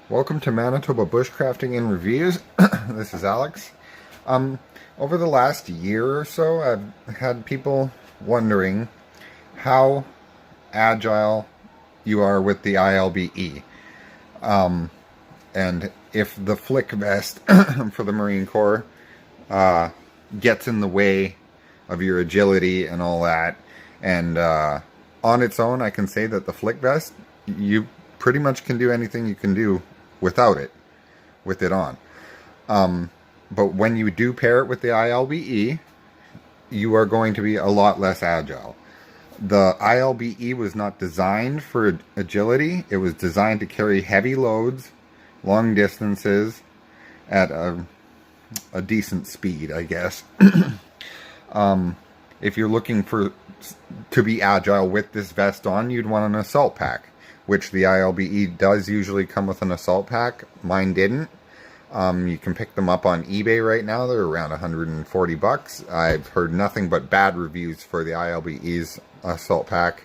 Welcome to Manitoba Bushcrafting and Reviews. This is Alex. Over the last year or so, I've had people wondering how agile you are with the ILBE. And if the flick vest for the Marine Corps gets in the way of your agility and all that. And on its own, I can say that the flick vest, you pretty much can do anything you can do without it, with it on. But when you do pair it with the ILBE, you are going to be a lot less agile. The ILBE was not designed for agility. It was designed to carry heavy loads, long distances, at a decent speed, I guess. If you're looking to be agile with this vest on, you'd want an assault pack, which the ILBE does usually come with an assault pack. Mine didn't. You can pick them up on eBay right now. They're around 140 bucks. I've heard nothing but bad reviews for the ILBE's assault pack.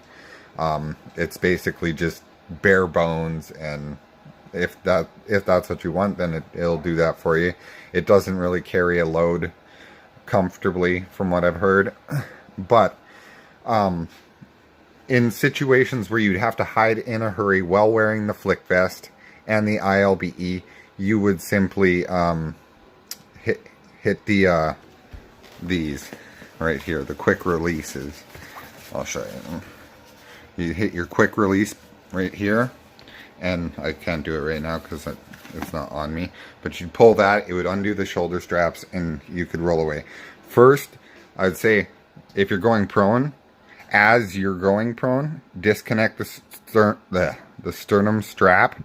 It's basically just bare bones, and if that's what you want, then it'll do that for you. It doesn't really carry a load comfortably, from what I've heard. But in situations where you'd have to hide in a hurry while wearing the flick vest and the ILBE, you would simply hit these right here, the quick releases. I'll show you. You hit your quick release right here, and I can't do it right now because it's not on me, but you'd pull that, it would undo the shoulder straps, and you could roll away. First, I'd say if you're going prone, as you're going prone, disconnect the sternum strap,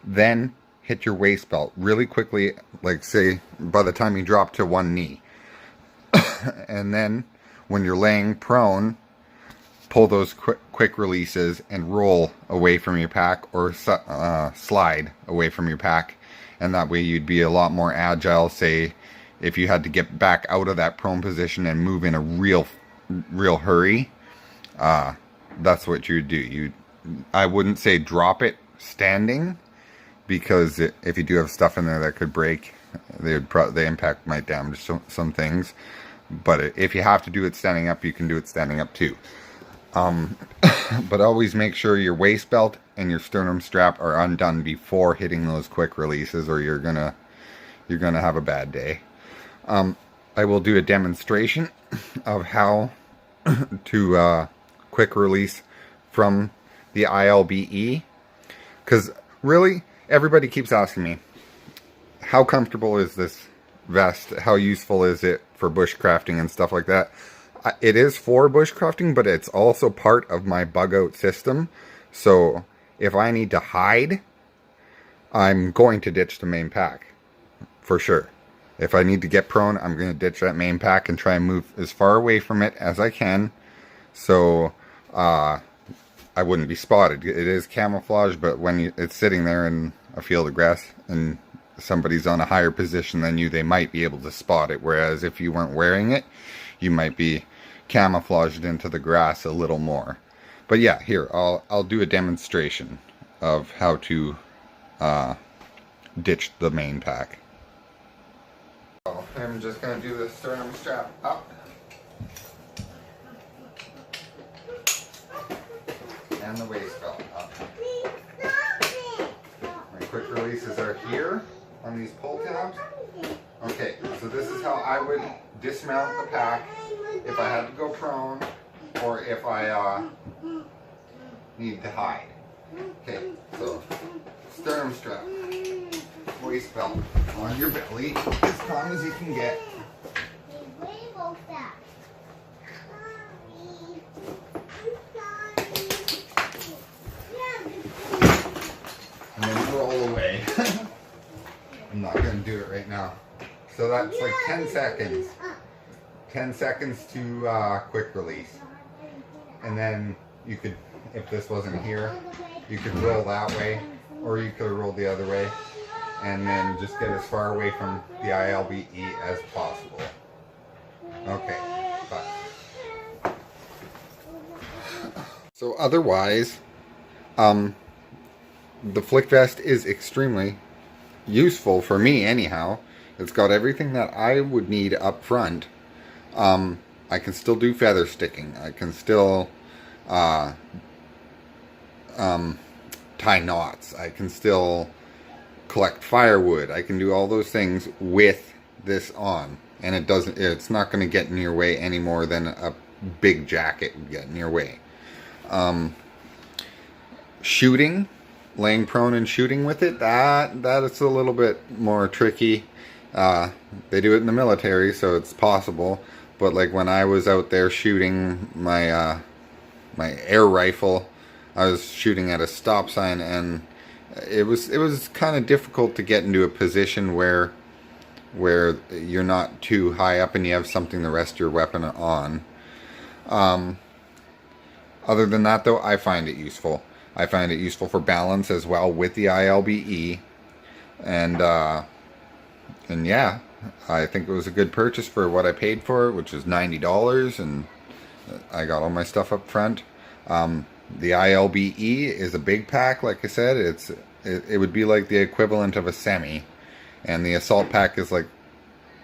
then hit your waist belt really quickly, like say by the time you drop to one knee. And then when you're laying prone, pull those quick releases and roll away from your pack, or slide away from your pack, and that way you'd be a lot more agile. Say if you had to get back out of that prone position and move in a real hurry, that's what you would do. I wouldn't say drop it standing, because if you do have stuff in there that could break, the impact might damage some things. But if you have to do it standing up, you can do it standing up too. But always make sure your waist belt and your sternum strap are undone before hitting those quick releases, or you're gonna have a bad day. I will do a demonstration of how to quick release from the ILBE, because really everybody keeps asking me, how comfortable is this vest? How useful is it for bushcrafting and stuff like that? It is for bushcrafting, but it's also part of my bug out system. So if I need to hide, I'm going to ditch the main pack for sure. If I need to get prone, I'm going to ditch that main pack and try and move as far away from it as I can, so I wouldn't be spotted. It is camouflage, but when it's sitting there in a field of grass and somebody's on a higher position than you, they might be able to spot it. Whereas if you weren't wearing it, you might be camouflaged into the grass a little more. But yeah, here I'll do a demonstration of how to ditch the main pack. I'm just going to do the sternum strap up, and the waist belt up. My quick releases are here on these pull tabs. Okay, so this is how I would dismount the pack if I had to go prone, or if I need to hide. Okay, so sternum strap, waist belt on your belly as strong as you can get. And then roll away. I'm not going to do it right now. So that's like 10 seconds. 10 seconds to quick release. And then you could, if this wasn't here, you could roll that way, or you could roll the other way, and then just get as far away from the ILBE as possible. Okay, bye. So otherwise, the flick vest is extremely useful for me anyhow. It's got everything that I would need up front. I can still do feather sticking. I can still tie knots. I can still collect firewood. I can do all those things with this on, and it's not going to get in your way any more than a big jacket would get in your way. Shooting, laying prone and shooting with it, that is a little bit more tricky. They do it in the military, so it's possible. But like when I was out there shooting my my air rifle, I was shooting at a stop sign, and it was kind of difficult to get into a position where you're not too high up and you have something to rest your weapon on. Other than that, though, I find it useful. I find it useful for balance as well with the ILBE, and yeah, I think it was a good purchase for what I paid for it, which was $90, and I got all my stuff up front. The ILBE is a big pack, like I said. It would be like the equivalent of a semi, and the assault pack is like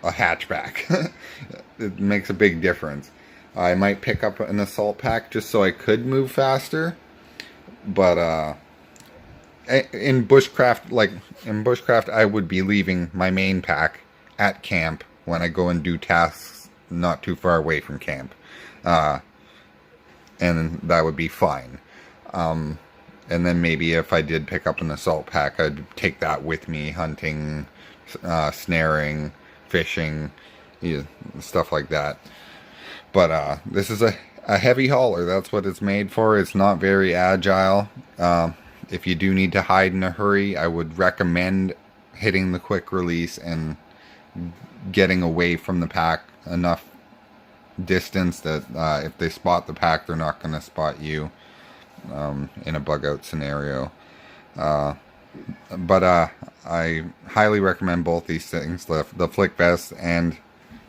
a hatchback. It makes a big difference. I might pick up an assault pack just so I could move faster, but in bushcraft, I would be leaving my main pack at camp when I go and do tasks not too far away from camp, and that would be fine. And then maybe if I did pick up an assault pack, I'd take that with me hunting, snaring, fishing, stuff like that. But this is a heavy hauler. That's what it's made for. It's not very agile. If you do need to hide in a hurry, I would recommend hitting the quick release and getting away from the pack enough distance that if they spot the pack, they're not going to spot you in a bug out scenario. But I highly recommend both these things, the flick vest and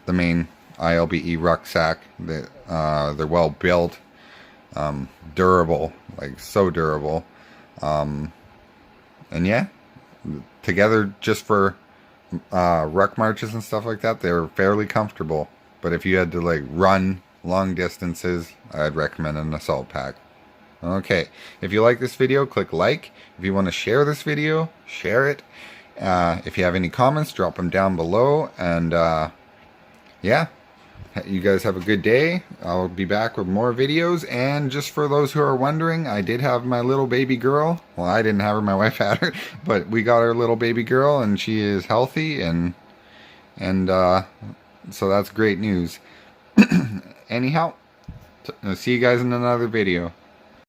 the main ILBE rucksack. They're well built, durable, like so durable, and yeah, together just for ruck marches and stuff like that, they're fairly comfortable. But if you had to like run long distances, I'd recommend an assault pack. Okay, if you like this video, click like. If you want to share this video, share it. If you have any comments, drop them down below. And yeah, you guys have a good day. I'll be back with more videos. And just for those who are wondering, I did have my little baby girl. Well, I didn't have her, my wife had her. But we got our little baby girl, and she is healthy. And so that's great news. Anyhow, see you guys in another video.